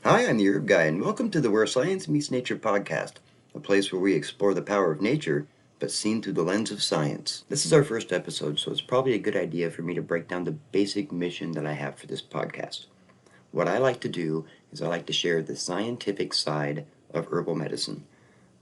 Hi, I'm the Herb Guy, and welcome to the Where Science Meets Nature podcast, a place where we explore the power of nature, but seen through the lens of science. This is our first episode, so it's probably a good idea for me to break down the basic mission that I have for this podcast. What I like to do is I like to share the scientific side of herbal medicine.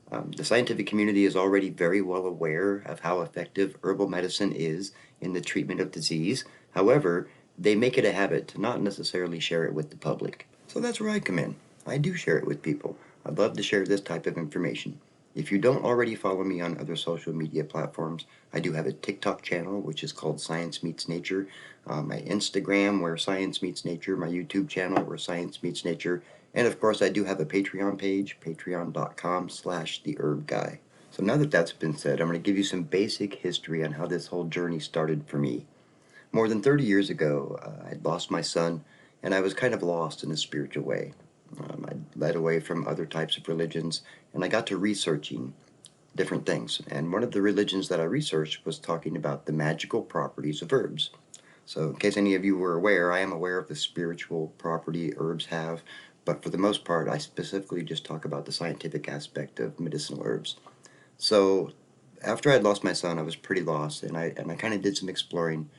The scientific community is already very well aware of how effective herbal medicine is in the treatment of disease. However, they make it a habit to not necessarily share it with the public. So that's where I come in. I do share it with people. I'd love to share this type of information. If you don't already follow me on other social media platforms, I do have a TikTok channel, which is called Science Meets Nature, my Instagram, where Science Meets Nature, my YouTube channel, where Science Meets Nature, and of course I do have a Patreon page, patreon.com/theherbguy. So now that that's been said, I'm going to give you some basic history on how this whole journey started for me. More than 30 years ago, I'd lost my son, and I was kind of lost in a spiritual way. I led away from other types of religions, and I got to researching different things. And one of the religions that I researched was talking about the magical properties of herbs. So, in case any of you were aware, I am aware of the spiritual property herbs have, but for the most part, I specifically just talk about the scientific aspect of medicinal herbs. So, after I'd lost my son, I was pretty lost, and I kind of did some exploring.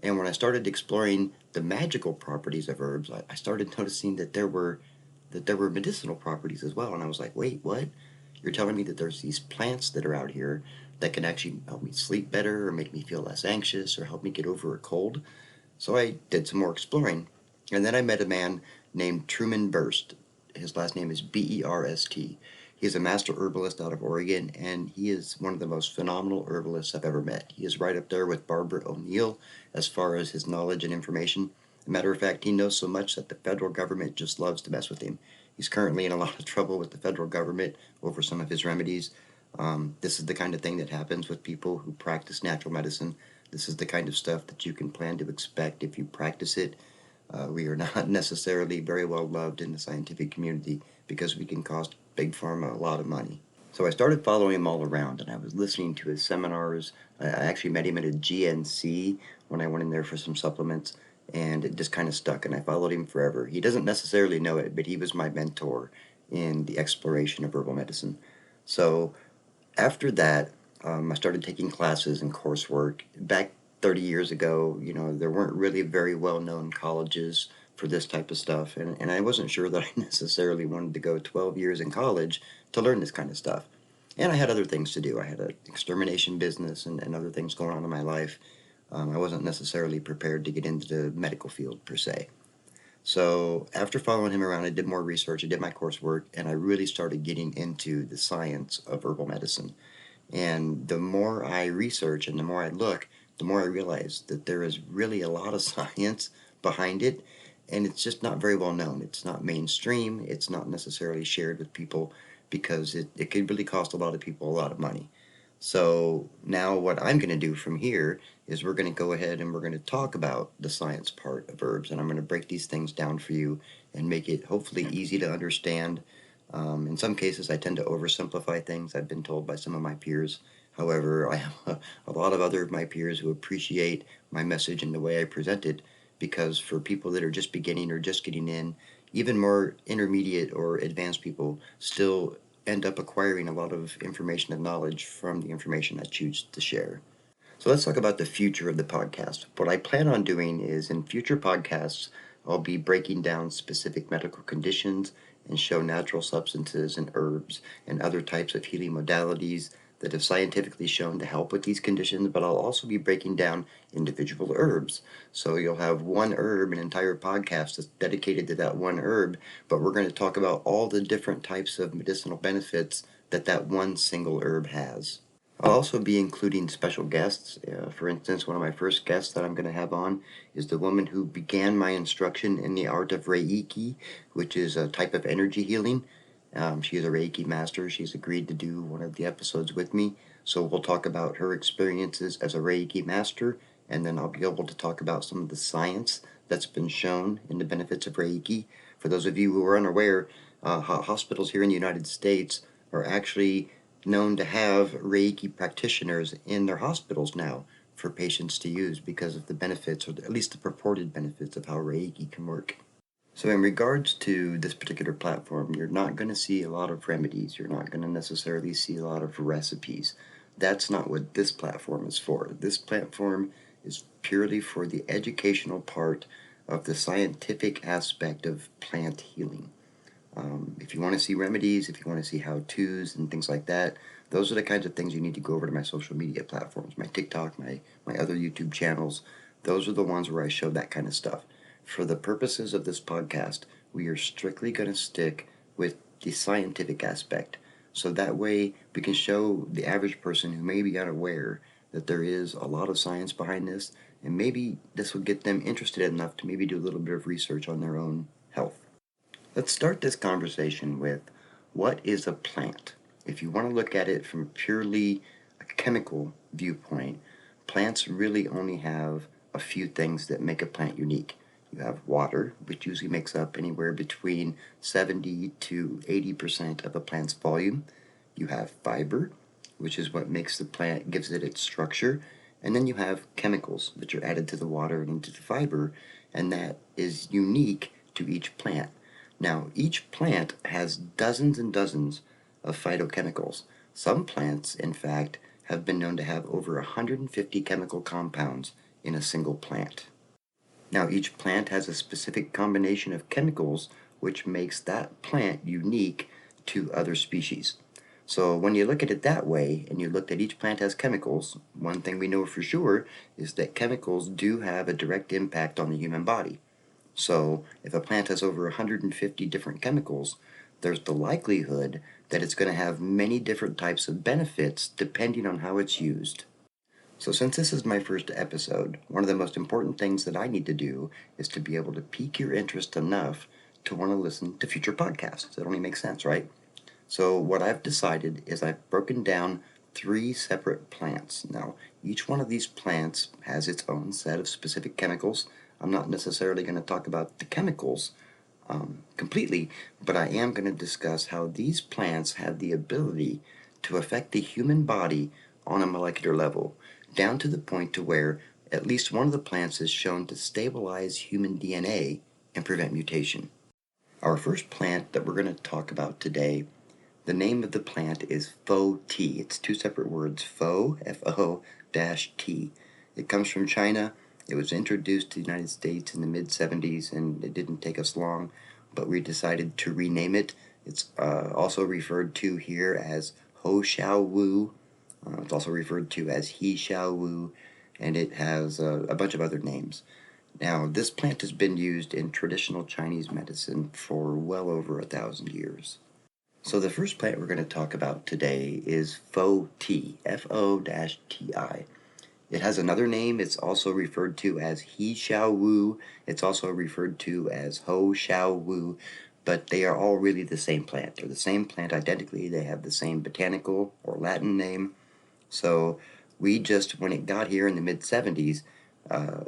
And when I started exploring the magical properties of herbs, I started noticing that there were medicinal properties as well. And I was like, wait, what? You're telling me that there's these plants that are out here that can actually help me sleep better or make me feel less anxious or help me get over a cold? So I did some more exploring. And then I met a man named Truman Burst. His last name is Berst. He's a master herbalist out of Oregon, and he is one of the most phenomenal herbalists I've ever met. He is right up there with Barbara O'Neill as far as his knowledge and information. As a matter of fact, he knows so much that the federal government just loves to mess with him. He's currently in a lot of trouble with the federal government over some of his remedies. This is the kind of thing that happens with people who practice natural medicine. This is the kind of stuff that you can plan to expect if you practice it. We are not necessarily very well loved in the scientific community because we can cost Big Pharma a lot of money. So I started following him all around, and I was listening to his seminars. I actually met him at a GNC when I went in there for some supplements, and it just kind of stuck, and I followed him forever. He doesn't necessarily know it, but he was my mentor in the exploration of herbal medicine. So after that, I started taking classes and coursework. Back 30 years ago, there weren't really very well-known colleges for this type of stuff, and I wasn't sure that I necessarily wanted to go 12 years in college to learn this kind of stuff. And I had other things to do. I had an extermination business and other things going on in my life. I wasn't necessarily prepared to get into the medical field per se. So after following him around, I did more research, I did my coursework, and I really started getting into the science of herbal medicine. And the more I research and the more I look, the more I realize that there is really a lot of science behind it, and it's just not very well known. It's not mainstream, it's not necessarily shared with people because it could really cost a lot of people a lot of money. So now what I'm going to do from here is we're going to go ahead and we're going to talk about the science part of herbs, and I'm going to break these things down for you and make it hopefully easy to understand. In some cases, I tend to oversimplify things, I've been told by some of my peers. However, I have a lot of other of my peers who appreciate my message and the way I present it, because for people that are just beginning or just getting in, even more intermediate or advanced people still end up acquiring a lot of information and knowledge from the information I choose to share. So let's talk about the future of the podcast. What I plan on doing is in future podcasts, I'll be breaking down specific medical conditions and show natural substances and herbs and other types of healing modalities that have scientifically shown to help with these conditions, but I'll also be breaking down individual herbs. So you'll have one herb, an entire podcast that's dedicated to that one herb, but we're going to talk about all the different types of medicinal benefits that that one single herb has. I'll also be including special guests. For instance, one of my first guests that I'm going to have on is the woman who began my instruction in the art of Reiki, which is a type of energy healing. She is a Reiki master. She's agreed to do one of the episodes with me. So we'll talk about her experiences as a Reiki master, and then I'll be able to talk about some of the science that's been shown in the benefits of Reiki. For those of you who are unaware, hospitals here in the United States are actually known to have Reiki practitioners in their hospitals now for patients to use because of the benefits, or at least the purported benefits, of how Reiki can work. So in regards to this particular platform, you're not going to see a lot of remedies. You're not going to necessarily see a lot of recipes. That's not what this platform is for. This platform is purely for the educational part of the scientific aspect of plant healing. If you want to see remedies, if you want to see how-tos and things like that, those are the kinds of things you need to go over to my social media platforms, my TikTok, my other YouTube channels. Those are the ones where I show that kind of stuff. For the purposes of this podcast, we are strictly going to stick with the scientific aspect. So that way we can show the average person who may be unaware that there is a lot of science behind this, and maybe this will get them interested enough to maybe do a little bit of research on their own health. Let's start this conversation with what is a plant? If you want to look at it from purely a chemical viewpoint, plants really only have a few things that make a plant unique. You have water, which usually makes up anywhere between 70 to 80% of a plant's volume. You have fiber, which is what makes the plant, gives it its structure. And then you have chemicals, which are added to the water and into the fiber, and that is unique to each plant. Now, each plant has dozens and dozens of phytochemicals. Some plants, in fact, have been known to have over 150 chemical compounds in a single plant. Now, each plant has a specific combination of chemicals which makes that plant unique to other species. So when you look at it that way, and you look that each plant has chemicals, one thing we know for sure is that chemicals do have a direct impact on the human body. So if a plant has over 150 different chemicals, there's the likelihood that it's going to have many different types of benefits depending on how it's used. So since this is my first episode, one of the most important things that I need to do is to be able to pique your interest enough to want to listen to future podcasts. It only makes sense, right? So what I've decided is I've broken down 3 separate plants. Now, each one of these plants has its own set of specific chemicals. I'm not necessarily going to talk about the chemicals completely, but I am going to discuss how these plants have the ability to affect the human body on a molecular level, down to the point to where at least one of the plants is shown to stabilize human DNA and prevent mutation. Our first plant that we're going to talk about today, the name of the plant is Pho Tea. It's 2 separate words, Pho, F-O, -T. It comes from China. It was introduced to the United States in the mid-70s, and it didn't take us long, but we decided to rename it. It's also referred to here as Ho Xiao Wu. It's also referred to as He Xiao Wu, and it has a bunch of other names. Now, this plant has been used in traditional Chinese medicine for well over 1,000 years. So the first plant we're going to talk about today is Pho Tea, F-O-T-I. It has another name. It's also referred to as He Xiao Wu. It's also referred to as Ho Xiao Wu, but they are all really the same plant. They're the same plant identically. They have the same botanical or Latin name. So we just, when it got here in the mid-70s,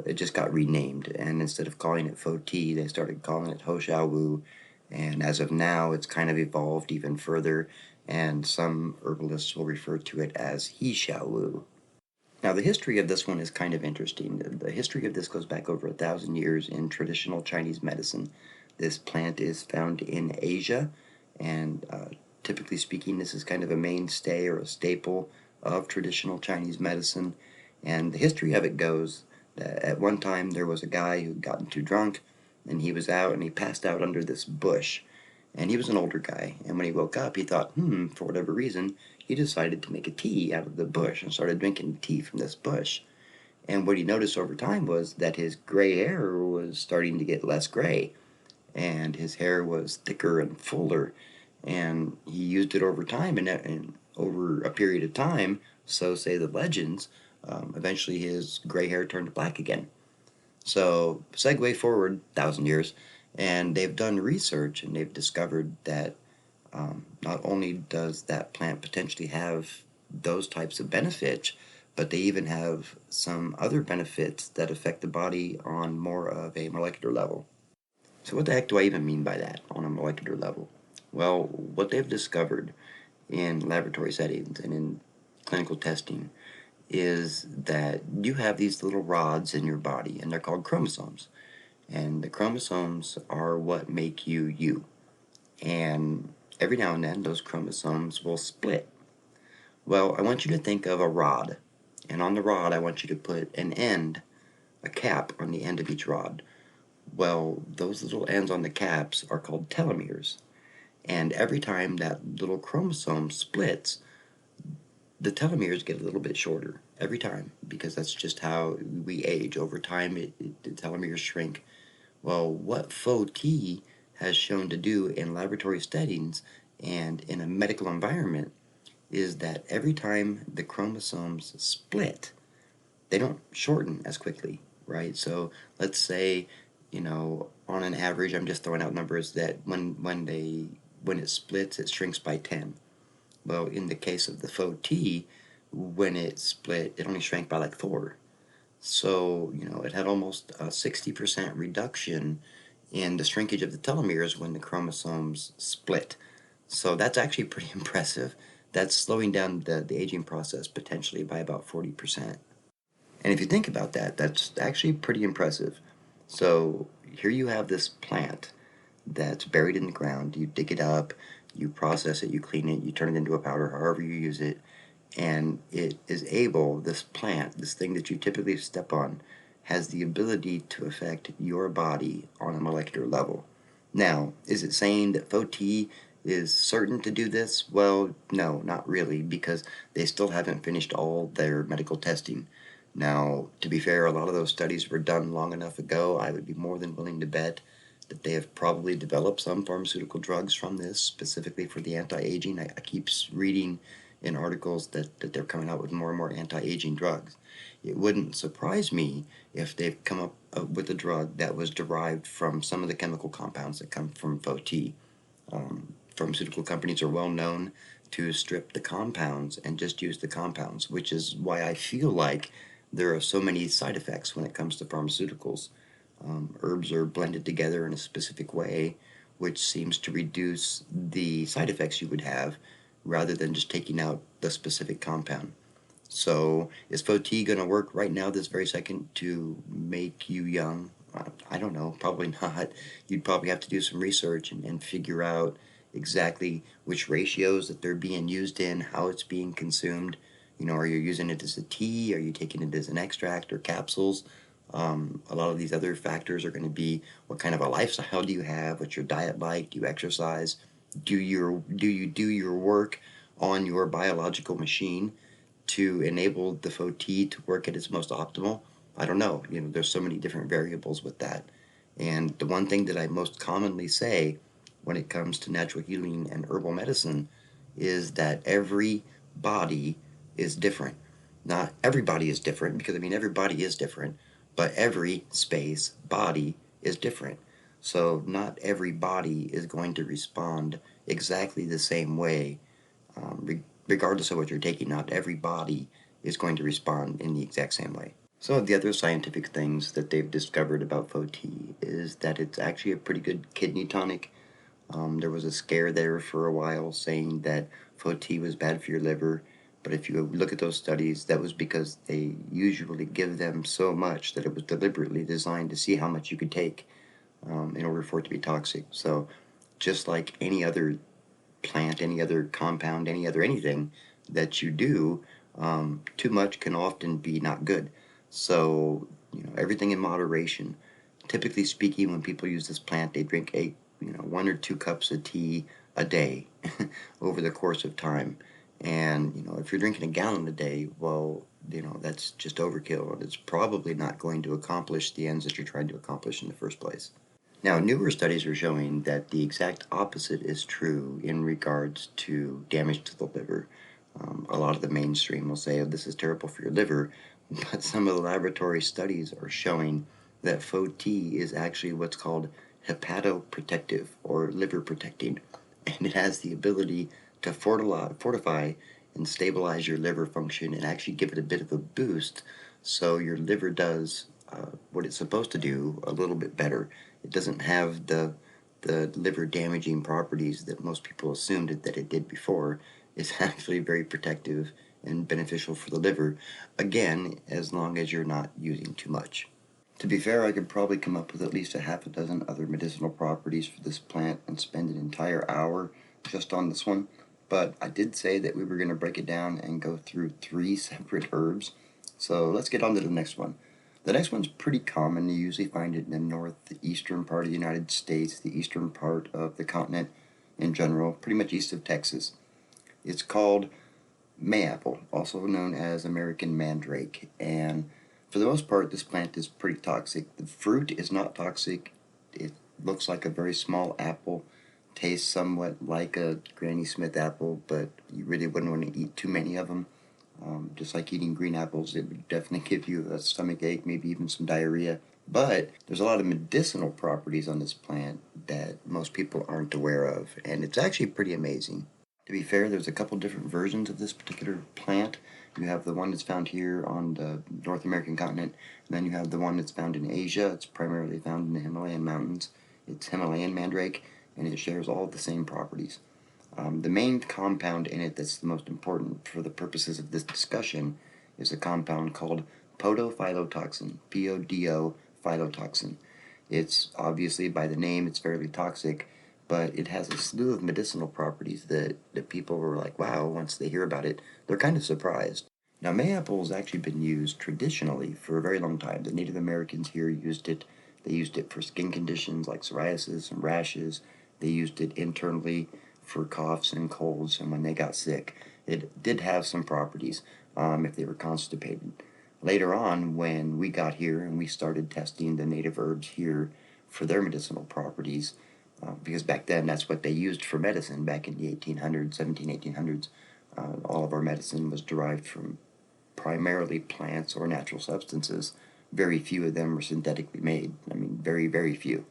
it just got renamed. And instead of calling it Pho Tea, they started calling it Ho Xiao Wu. And as of now, it's kind of evolved even further, and some herbalists will refer to it as He Xiao Wu. Now, the history of this one is kind of interesting. The history of this goes back over 1,000 years in traditional Chinese medicine. This plant is found in Asia, and typically speaking, this is kind of a mainstay or a staple of traditional Chinese medicine. And the history of it goes that at one time there was a guy who got too drunk, and he was out and he passed out under this bush. And he was an older guy, and when he woke up, he thought, for whatever reason, he decided to make a tea out of the bush and started drinking tea from this bush. And what he noticed over time was that his gray hair was starting to get less gray, and his hair was thicker and fuller. And he used it over time, and over a period of time, so say the legends, eventually his gray hair turned black again. So, segue forward 1,000 years, and they've done research and they've discovered that not only does that plant potentially have those types of benefits, but they even have some other benefits that affect the body on more of a molecular level. So what the heck do I even mean by that, on a molecular level? Well, what they've discovered in laboratory settings and in clinical testing is that you have these little rods in your body, and they're called chromosomes. And the chromosomes are what make you you. And every now and then, those chromosomes will split. Well, I want you to think of a rod. And on the rod, I want you to put an end, a cap on the end of each rod. Well, those little ends on the caps are called telomeres. And every time that little chromosome splits, the telomeres get a little bit shorter every time because that's just how we age. Over time, the telomeres shrink. Well, what Fo-T has shown to do in laboratory settings and in a medical environment is that every time the chromosomes split, they don't shorten as quickly, right? So let's say, on an average, I'm just throwing out numbers that when it splits, it shrinks by 10. Well, in the case of the Fo-T, when it split, it only shrank by like 4. So, it had almost a 60% reduction in the shrinkage of the telomeres when the chromosomes split. So that's actually pretty impressive. That's slowing down the aging process potentially by about 40%. And if you think about that, that's actually pretty impressive. So here you have this plant that's buried in the ground. You dig it up, you process it, you clean it, you turn it into a powder, however you use it, and it is able, this plant, this thing that you typically step on, has the ability to affect your body on a molecular level. Now, is it saying that Fo-T is certain to do this? Well, no, not really, because they still haven't finished all their medical testing. Now, to be fair, a lot of those studies were done long enough ago. I would be more than willing to bet that they have probably developed some pharmaceutical drugs from this, specifically for the anti-aging. I keep reading in articles that they're coming out with more and more anti-aging drugs. It wouldn't surprise me if they've come up with a drug that was derived from some of the chemical compounds that come from Fo-T. Pharmaceutical companies are well known to strip the compounds and just use the compounds, which is why I feel like there are so many side effects when it comes to pharmaceuticals. Herbs are blended together in a specific way, which seems to reduce the side effects you would have rather than just taking out the specific compound. So, is Fo-T going to work right now, this very second, to make you young? I don't know, probably not. You'd probably have to do some research and figure out exactly which ratios that they're being used in, how it's being consumed. Are you using it as a tea? Are you taking it as an extract or capsules? A lot of these other factors are going to be what kind of a lifestyle do you have? What's your diet like? Do you exercise? Do you do your work on your biological machine to enable the Fo-T to work at its most optimal? I don't know. There's so many different variables with that. And the one thing that I most commonly say when it comes to natural healing and herbal medicine is that every body is different. Not everybody is different, because I mean everybody is different, but every space body is different. So not every body is going to respond exactly the same way, regardless of what you're taking. Not every body is going to respond in the exact same way. Some of the other scientific things that they've discovered about Fo-T is that it's actually a pretty good kidney tonic. There was a scare there for a while saying that Fo-T was bad for your liver, but if you look at those studies, that was because they usually give them so much that it was deliberately designed to see how much you could take in order for it to be toxic. So just like any other plant, any other compound, any other anything that you do, too much can often be not good. So, everything in moderation. Typically speaking, when people use this plant, they drink 1 or 2 cups of tea a day over the course of time. And, if you're drinking a gallon a day, well, that's just overkill. And it's probably not going to accomplish the ends that you're trying to accomplish in the first place. Now, newer studies are showing that the exact opposite is true in regards to damage to the liver. A lot of the mainstream will say, oh, this is terrible for your liver, but some of the laboratory studies are showing that Fo-T is actually what's called hepatoprotective or liver protecting, and it has the ability to fortify and stabilize your liver function and actually give it a bit of a boost so your liver does what it's supposed to do a little bit better. It doesn't have the liver damaging properties that most people assumed that it did before. It's actually very protective and beneficial for the liver, again, as long as you're not using too much. To be fair, I could probably come up with at least a half a dozen other medicinal properties for this plant and spend an entire hour just on this one, but I did say that we were going to break it down and go through three separate herbs, so let's get on to the next one. The next one's pretty common. You usually find it in the northeastern part of the United States, the eastern part of the continent in general, pretty much east of Texas. It's called mayapple, also known as American mandrake, and for the most part this plant is pretty toxic. The fruit is not toxic. It looks like a very small apple, tastes somewhat like a Granny Smith apple, but you really wouldn't want to eat too many of them. Just like eating green apples, it would definitely give you a stomach ache, maybe even some diarrhea. But there's a lot of medicinal properties on this plant that most people aren't aware of, and it's actually pretty amazing. To be fair, there's a couple different versions of this particular plant. You have the one that's found here on the North American continent, and then you have the one that's found in Asia. It's primarily found in the Himalayan mountains. It's Himalayan mandrake, and it shares all of the same properties. The main compound in it that's the most important for the purposes of this discussion is a compound called podophytotoxin, P-O-D-O phytotoxin. It's obviously, by the name, it's fairly toxic, but it has a slew of medicinal properties that people were like, wow, once they hear about it, they're kind of surprised. Now, mayapple has actually been used traditionally for a very long time. The Native Americans here used it. They used it for skin conditions like psoriasis and rashes. They used it internally for coughs and colds and when they got sick. It did have some properties if they were constipated. Later on, when we got here and we started testing the native herbs here for their medicinal properties, because back then that's what they used for medicine back in the 1800s, 1800s. All of our medicine was derived from primarily plants or natural substances. Very few of them were synthetically made. I mean, very, very few.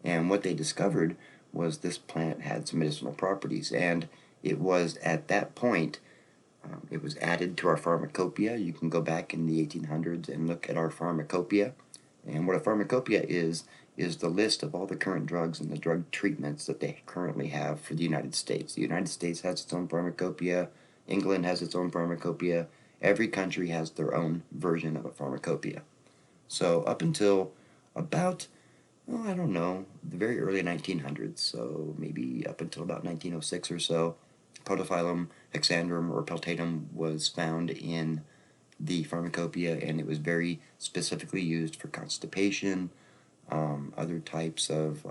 And what they discovered was this plant had some medicinal properties, and it was at that point it was added to our pharmacopoeia. You can go back in the 1800s and look at our pharmacopoeia. And what a pharmacopoeia is the list of all the current drugs and the drug treatments that they currently have for the United States. The United States has its own pharmacopoeia. England has its own pharmacopoeia. Every country has their own version of a pharmacopoeia. So up until about, well, I don't know, the very early 1900s, so maybe up until about 1906 or so, Podophyllum hexandrum or peltatum was found in the pharmacopoeia, and it was very specifically used for constipation, other types of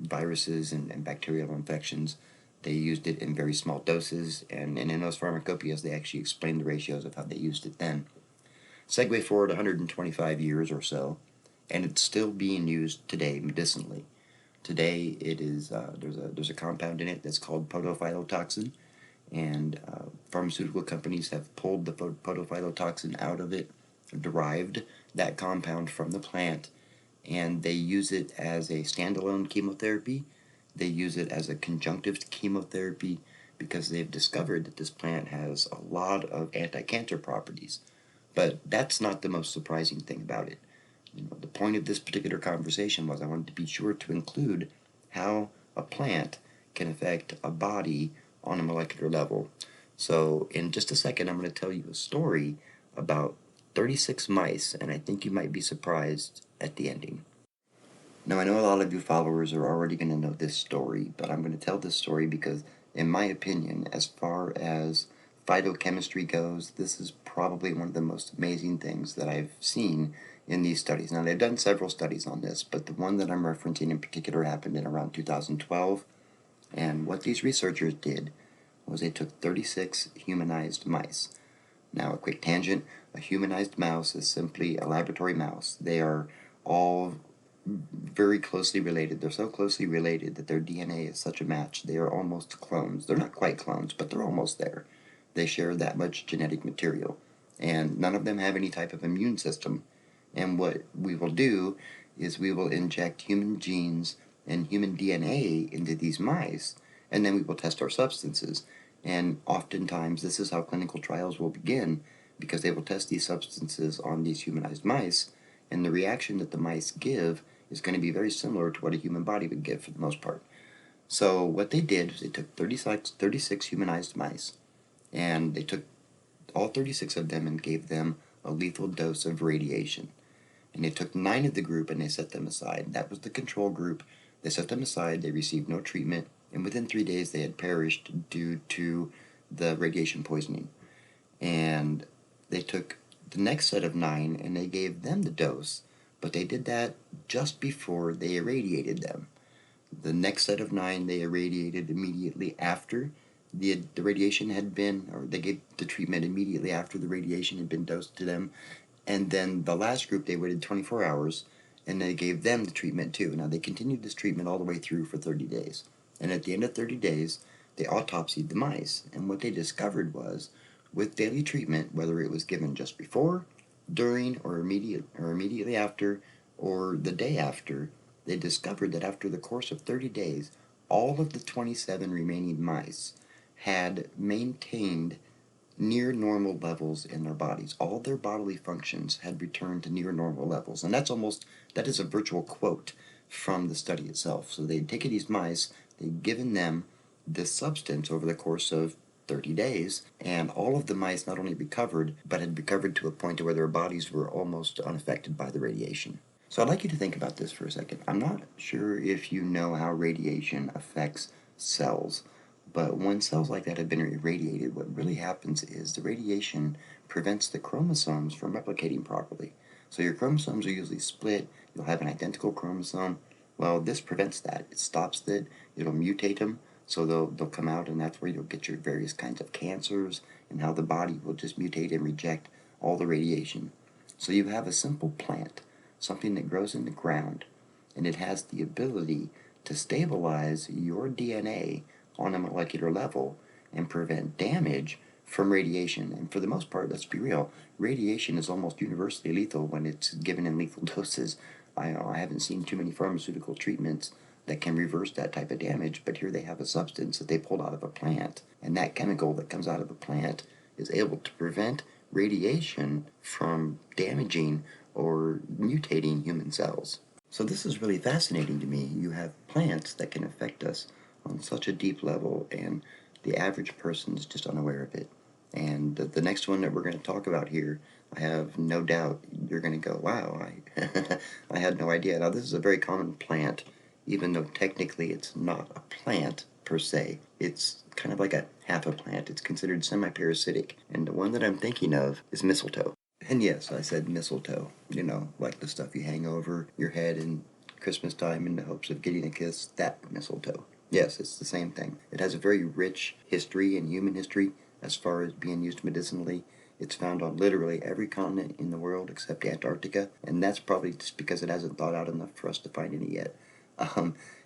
viruses and bacterial infections. They used it in very small doses, and in those pharmacopoeias they actually explained the ratios of how they used it then. Segue forward 125 years or so, and it's still being used today medicinally. Today it is there's a compound in it that's called podophytotoxin, and pharmaceutical companies have pulled the podophytotoxin out of it, derived that compound from the plant, and they use it as a standalone chemotherapy. They use it as a conjunctive chemotherapy because they've discovered that this plant has a lot of anti-cancer properties. But that's not the most surprising thing about it. The point of this particular conversation was I wanted to be sure to include how a plant can affect a body on a molecular level. So in just a second, I'm going to tell you a story about 36 mice, and I think you might be surprised at the ending. Now, I know a lot of you followers are already going to know this story, but I'm going to tell this story because, in my opinion, as far as phytochemistry goes, this is probably one of the most amazing things that I've seen in these studies. Now, they've done several studies on this, but the one that I'm referencing in particular happened in around 2012, and what these researchers did was they took 36 humanized mice. Now, a quick tangent, a humanized mouse is simply a laboratory mouse. They are all very closely related. They're so closely related that their DNA is such a match. They are almost clones. They're not quite clones, but they're almost there. They share that much genetic material, and none of them have any type of immune system. And what we will do is we will inject human genes and human DNA into these mice, and then we will test our substances. And oftentimes this is how clinical trials will begin, because they will test these substances on these humanized mice, and the reaction that the mice give is going to be very similar to what a human body would give for the most part. So what they did was they took 36 humanized mice, and they took all 36 of them and gave them a lethal dose of radiation. And they took 9 of the group and they set them aside. That was the control group. They set them aside, they received no treatment, and within 3 days they had perished due to the radiation poisoning. And they took the next set of 9 and they gave them the dose, but they did that just before they irradiated them. The next set of 9 they irradiated immediately after the radiation had been, or they gave the treatment immediately after the radiation had been dosed to them. And then the last group, they waited 24 hours and they gave them the treatment too. Now they continued this treatment all the way through for 30 days. And at the end of 30 days, they autopsied the mice. And what they discovered was, with daily treatment, whether it was given just before, during, or immediately after, or the day after, they discovered that after the course of 30 days, all of the 27 remaining mice had maintained near normal levels in their bodies. All their bodily functions had returned to near normal levels. And that is a virtual quote from the study itself. So they'd taken these mice, they'd given them this substance over the course of 30 days, and all of the mice not only recovered, but had recovered to a point where their bodies were almost unaffected by the radiation. So I'd like you to think about this for a second. I'm not sure if you know how radiation affects cells, but when cells like that have been irradiated, what really happens is the radiation prevents the chromosomes from replicating properly. So your chromosomes are usually split, you'll have an identical chromosome. Well, this prevents that. It stops that, it'll mutate them, so they'll come out, and that's where you'll get your various kinds of cancers and how the body will just mutate and reject all the radiation. So you have a simple plant, something that grows in the ground, and it has the ability to stabilize your DNA on a molecular level and prevent damage from radiation. And for the most part, let's be real, radiation is almost universally lethal when it's given in lethal doses. I haven't seen too many pharmaceutical treatments that can reverse that type of damage, but here they have a substance that they pulled out of a plant, and that chemical that comes out of the plant is able to prevent radiation from damaging or mutating human cells. So this is really fascinating to me. You have plants that can affect us on such a deep level, and the average person is just unaware of it. And the next one that we're going to talk about here, I have no doubt you're going to go, wow, I had no idea. Now, this is a very common plant, even though technically it's not a plant per se. It's kind of like a half a plant. It's considered semi-parasitic. And the one that I'm thinking of is mistletoe. And yes, I said mistletoe. You know, like the stuff you hang over your head in Christmas time in the hopes of getting a kiss. That mistletoe. Yes, it's the same thing. It has a very rich history in human history as far as being used medicinally. It's found on literally every continent in the world except Antarctica, and that's probably just because it hasn't thawed out enough for us to find any yet.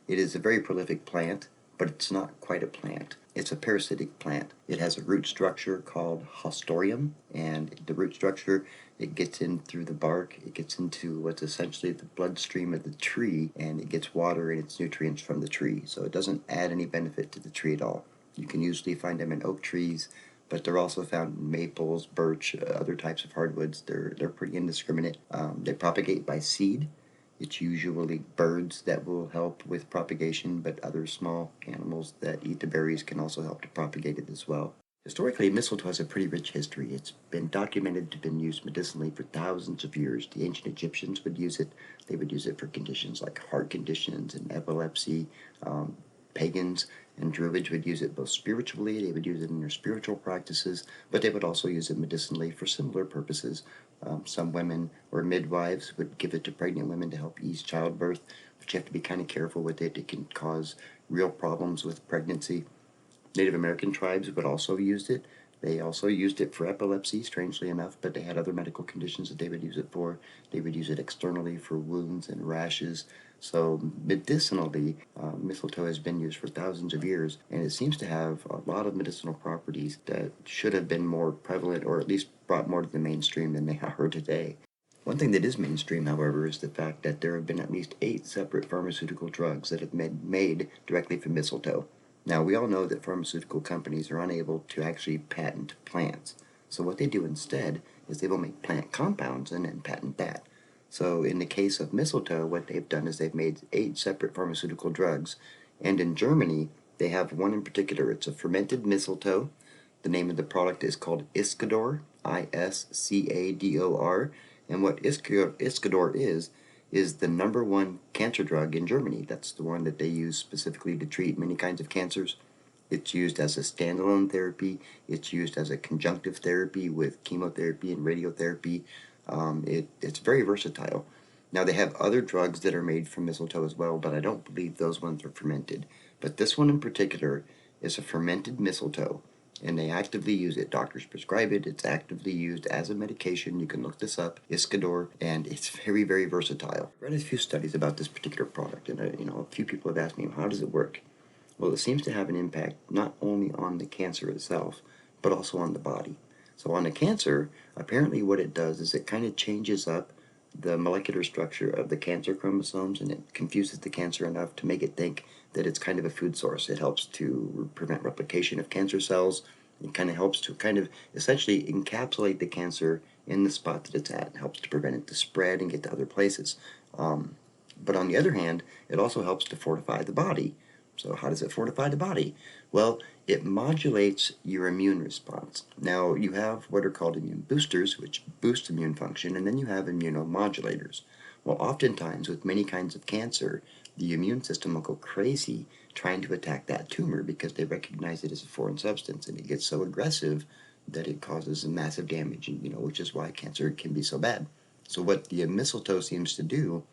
It is a very prolific plant, but it's not quite a plant. It's a parasitic plant. It has a root structure called hostorium, and the root structure, it gets in through the bark, it gets into what's essentially the bloodstream of the tree, and it gets water and its nutrients from the tree. So it doesn't add any benefit to the tree at all. You can usually find them in oak trees, but they're also found in maples, birch, other types of hardwoods. They're pretty indiscriminate. They propagate by seed. It's usually birds that will help with propagation, but other small animals that eat the berries can also help to propagate it as well. Historically, mistletoe has a pretty rich history. It's been documented to have been used medicinally for thousands of years. The ancient Egyptians would use it. They would use it for conditions like heart conditions and epilepsy. Pagans and Druids would use it both spiritually, they would use it in their spiritual practices, but they would also use it medicinally for similar purposes. Some women or midwives would give it to pregnant women to help ease childbirth, but you have to be kind of careful with it. It can cause real problems with pregnancy. Native American tribes would also use it. They also used it for epilepsy, strangely enough, but they had other medical conditions that they would use it for. They would use it externally for wounds and rashes. So medicinally, mistletoe has been used for thousands of years, and it seems to have a lot of medicinal properties that should have been more prevalent, or at least brought more to the mainstream than they are today. One thing that is mainstream, however, is the fact that there have been at least 8 separate pharmaceutical drugs that have been made directly from mistletoe. Now, we all know that pharmaceutical companies are unable to actually patent plants. So what they do instead is they will make plant compounds and then patent that. So in the case of mistletoe, what they've done is they've made 8 separate pharmaceutical drugs. And in Germany, they have one in particular. It's a fermented mistletoe. The name of the product is called Iscador, Iscador, And what Iscador is the number one cancer drug in Germany. That's the one that they use specifically to treat many kinds of cancers. It's used as a standalone therapy. It's used as a conjunctive therapy with chemotherapy and radiotherapy. It's very versatile. Now they have other drugs that are made from mistletoe as well, but I don't believe those ones are fermented. But this one in particular is a fermented mistletoe, and they actively use it. Doctors prescribe it. It's actively used as a medication. You can look this up, Iscador, and it's very, very versatile. I read a few studies about this particular product, and a few people have asked me, how does it work? Well, it seems to have an impact not only on the cancer itself, but also on the body. So on the cancer, apparently what it does is it kind of changes up the molecular structure of the cancer chromosomes, and it confuses the cancer enough to make it think that it's kind of a food source. It helps to prevent replication of cancer cells. It kind of helps to kind of essentially encapsulate the cancer in the spot that it's at. It helps to prevent it to spread and get to other places. But on the other hand, it also helps to fortify the body. So how does it fortify the body? Well, it modulates your immune response. Now, you have what are called immune boosters, which boost immune function, and then you have immunomodulators. Well, oftentimes with many kinds of cancer, the immune system will go crazy trying to attack that tumor because they recognize it as a foreign substance, and it gets so aggressive that it causes massive damage, which is why cancer can be so bad. So what the mistletoe seems to do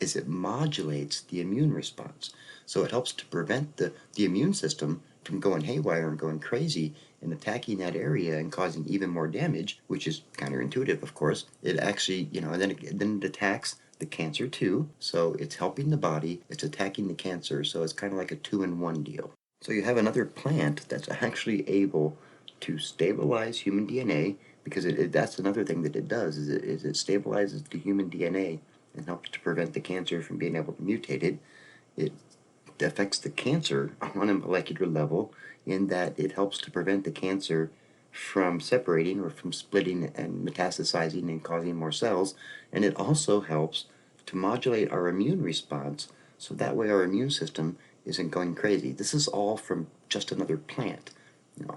is it modulates the immune response. So it helps to prevent the immune system from going haywire and going crazy and attacking that area and causing even more damage, which is counterintuitive, of course. It actually, and then it attacks the cancer too. So it's helping the body, it's attacking the cancer, so it's kind of like a two-in-one deal. So you have another plant that's actually able to stabilize human DNA, because that's another thing that it does, is it stabilizes the human DNA and helps to prevent the cancer from being able to mutate it. It affects the cancer on a molecular level in that it helps to prevent the cancer from separating or from splitting and metastasizing and causing more cells. And it also helps to modulate our immune response so that way our immune system isn't going crazy. This is all from just another plant.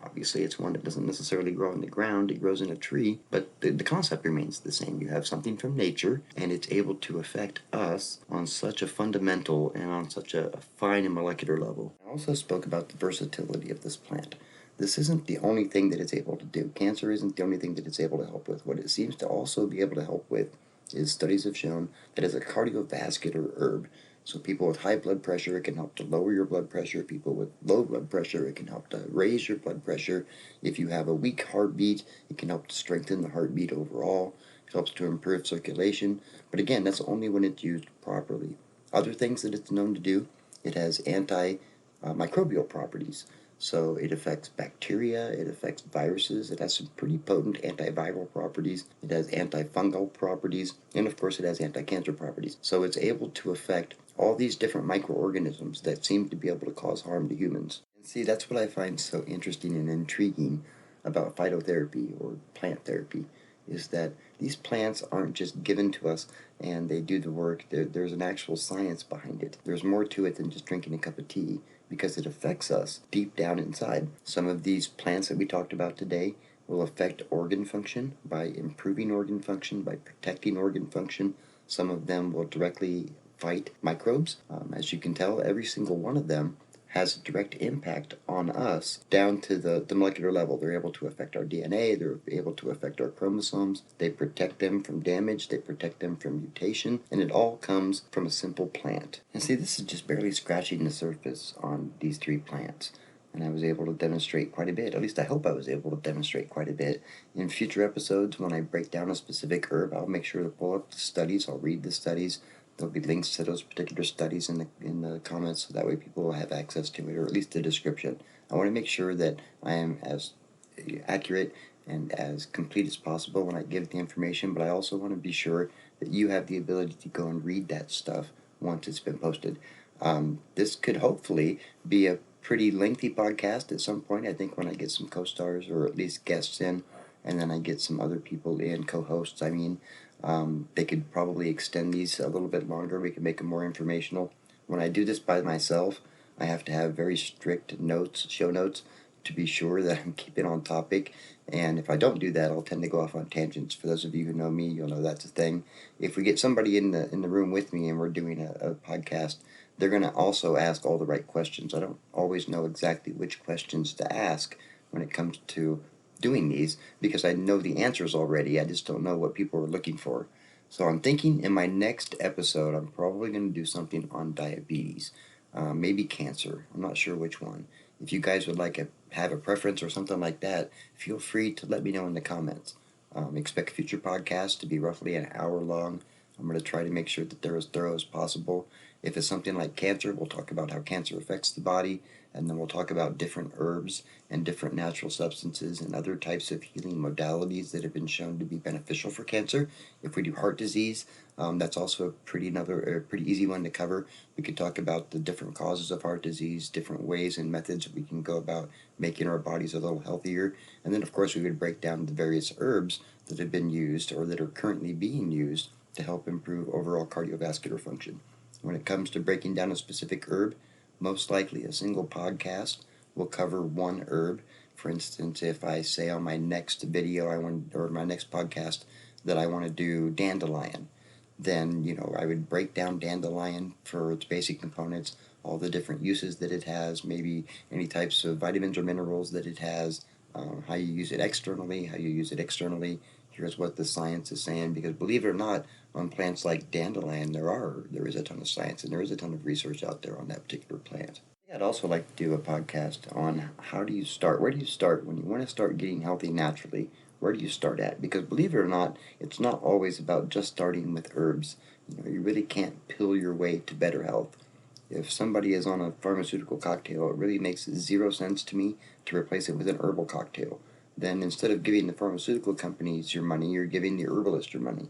Obviously it's one that doesn't necessarily grow in the ground, it grows in a tree, but the concept remains the same. You have something from nature, and it's able to affect us on such a fundamental and on such a fine and molecular level. I also spoke about the versatility of this plant. This isn't the only thing that it's able to do. Cancer isn't the only thing that it's able to help with. What it seems to also be able to help with is studies have shown that as a cardiovascular herb. So people with high blood pressure, it can help to lower your blood pressure. People with low blood pressure, it can help to raise your blood pressure. If you have a weak heartbeat, it can help to strengthen the heartbeat overall. It helps to improve circulation. But again, that's only when it's used properly. Other things that it's known to do, it has antimicrobial properties. So it affects bacteria, it affects viruses, it has some pretty potent antiviral properties, it has antifungal properties, and of course it has anti-cancer properties. So it's able to affect all these different microorganisms that seem to be able to cause harm to humans. And see, that's what I find so interesting and intriguing about phytotherapy or plant therapy, is that these plants aren't just given to us and they do the work. There's an actual science behind it. There's more to it than just drinking a cup of tea, because it affects us deep down inside. Some of these plants that we talked about today will affect organ function by improving organ function, by protecting organ function. Some of them will directly fight microbes. As you can tell, every single one of them has a direct impact on us down to the molecular level. They're able to affect our DNA, they're able to affect our chromosomes, they protect them from damage, they protect them from mutation, and it all comes from a simple plant. And see, this is just barely scratching the surface on these three plants. And I was able to demonstrate quite a bit, at least I hope I was able to demonstrate quite a bit. In future episodes, when I break down a specific herb, I'll make sure to pull up the studies, I'll read the studies. There'll be links to those particular studies in the comments, so that way people will have access to it, or at least the description. I want to make sure that I am as accurate and as complete as possible when I give the information, but I also want to be sure that you have the ability to go and read that stuff once it's been posted. This could hopefully be a pretty lengthy podcast at some point. I think when I get some co-stars or at least guests in, and then I get some other people in, co-hosts, they could probably extend these a little bit longer. We could make them more informational. When I do this by myself, I have to have very strict notes, show notes, to be sure that I'm keeping on topic. And if I don't do that, I'll tend to go off on tangents. For those of you who know me, you'll know that's a thing. If we get somebody in the room with me and we're doing a podcast, they're going to also ask all the right questions. I don't always know exactly which questions to ask when it comes to doing these because I know the answers already. I just don't know what people are looking for. So I'm thinking in my next episode, I'm probably going to do something on diabetes, maybe cancer. I'm not sure which one. If you guys would have a preference or something like that, feel free to let me know in the comments. Expect future podcasts to be roughly an hour long. I'm going to try to make sure that they're as thorough as possible. If it's something like cancer, we'll talk about how cancer affects the body, and then we'll talk about different herbs and different natural substances and other types of healing modalities that have been shown to be beneficial for cancer. If we do heart disease, that's also a pretty easy one to cover. We could talk about the different causes of heart disease, different ways and methods that we can go about making our bodies a little healthier. And then, of course, we would break down the various herbs that have been used or that are currently being used to help improve overall cardiovascular function. When it comes to breaking down a specific herb, most likely a single podcast will cover one herb. For instance, if I say on my next video or my next podcast that I want to do dandelion, then I would break down dandelion for its basic components, all the different uses that it has, maybe any types of vitamins or minerals that it has, how you use it externally, how you use it externally. Here's what the science is saying, because believe it or not, on plants like dandelion, there is a ton of science and there is a ton of research out there on that particular plant. I'd also like to do a podcast on how do you start? Where do you start when you want to start getting healthy naturally? Where do you start at? Because believe it or not, it's not always about just starting with herbs. You really can't pill your way to better health. If somebody is on a pharmaceutical cocktail, it really makes zero sense to me to replace it with an herbal cocktail. Then instead of giving the pharmaceutical companies your money, you're giving the herbalist your money.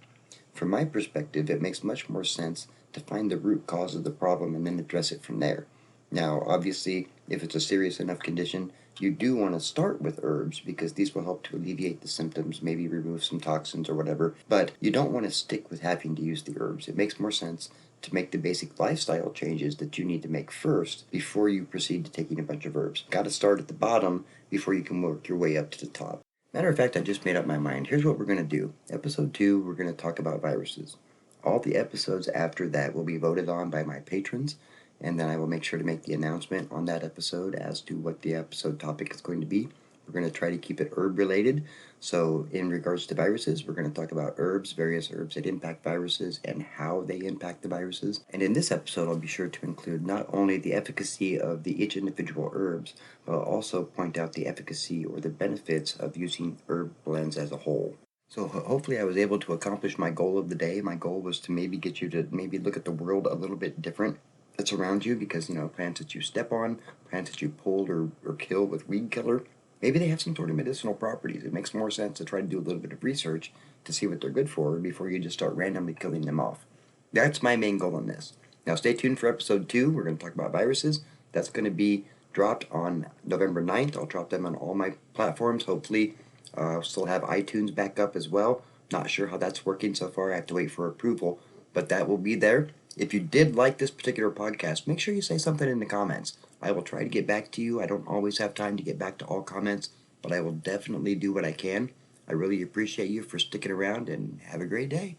From my perspective, it makes much more sense to find the root cause of the problem and then address it from there. Now, obviously, if it's a serious enough condition, you do want to start with herbs because these will help to alleviate the symptoms, maybe remove some toxins or whatever, but you don't want to stick with having to use the herbs. It makes more sense to make the basic lifestyle changes that you need to make first before you proceed to taking a bunch of herbs. Got to start at the bottom before you can work your way up to the top. Matter of fact, I just made up my mind. Here's what we're going to do. Episode 2, we're going to talk about viruses. All the episodes after that will be voted on by my patrons, and then I will make sure to make the announcement on that episode as to what the episode topic is going to be. We're going to try to keep it herb related. So in regards to viruses, we're going to talk about herbs, various herbs that impact viruses and how they impact the viruses. And in this episode, I'll be sure to include not only the efficacy of each individual herbs, but I'll also point out the efficacy or the benefits of using herb blends as a whole. So hopefully I was able to accomplish my goal of the day. My goal was to maybe get you to maybe look at the world a little bit different that's around you because, plants that you step on, plants that you pulled or kill with weed killer, maybe they have some sort of medicinal properties. It makes more sense to try to do a little bit of research to see what they're good for before you just start randomly killing them off. That's my main goal in this. Now stay tuned for episode 2. We're going to talk about viruses. That's going to be dropped on November 9th. I'll drop them on all my platforms. Hopefully still have iTunes back up as well. Not sure how that's working so far. I have to wait for approval, but that will be there. If you did like this particular podcast, make sure you say something in the comments. I will try to get back to you. I don't always have time to get back to all comments, but I will definitely do what I can. I really appreciate you for sticking around and have a great day.